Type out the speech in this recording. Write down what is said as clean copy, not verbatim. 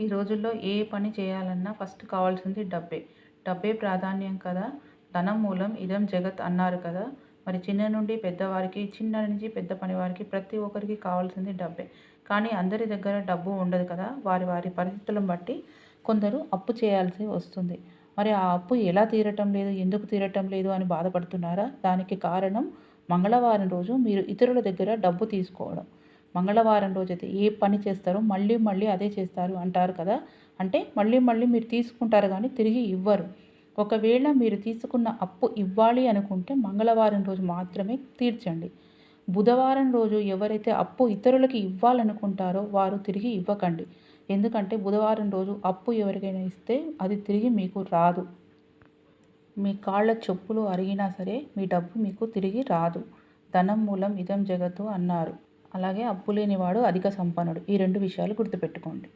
ఈ రోజుల్లో ఏ పని చేయాలన్నా ఫస్ట్ కావాల్సింది డబ్బే. డబ్బే ప్రాధాన్యం కదా! ధనం మూలం ఇదం జగత్ అన్నారు కదా! మరి చిన్న నుండి పెద్దవారికి, చిన్న నుంచి పెద్ద పని వారికి ప్రతి ఒక్కరికి కావాల్సింది డబ్బే. కానీ అందరి దగ్గర డబ్బు ఉండదు కదా! వారి వారి పరిస్థితులను బట్టి కొందరు అప్పు చేయాల్సి వస్తుంది. మరి ఆ అప్పు ఎలా తీరటం లేదు, ఎందుకు తీరటం లేదు అని బాధపడుతున్నారా? దానికి కారణం మంగళవారం రోజు మీరు ఇతరుల దగ్గర డబ్బు తీసుకోవడం. మంగళవారం రోజైతే ఏ పని చేస్తారో మళ్ళీ మళ్ళీ అదే చేస్తారు అంటారు కదా! అంటే మళ్ళీ మళ్ళీ మీరు తీసుకుంటారు కానీ తిరిగి ఇవ్వరు. ఒకవేళ మీరు తీసుకున్న అప్పు ఇవ్వాలి అనుకుంటే మంగళవారం రోజు మాత్రమే తీర్చండి. బుధవారం రోజు ఎవరైతే అప్పు ఇతరులకి ఇవ్వాలనుకుంటారో వారు తిరిగి ఇవ్వకండి. ఎందుకంటే బుధవారం రోజు అప్పు ఎవరికైనా ఇస్తే అది తిరిగి మీకు రాదు. మీ కాళ్ళ చెప్పులు అరిగినా సరే మీ డబ్బు మీకు తిరిగి రాదు. ధనం మూలం ఇదం జగత్తు అన్నారు. అలాగే అప్పు లేనివాడు అధిక సంపన్నుడు. ఈ 2 విషయాలు గుర్తుపెట్టుకోండి.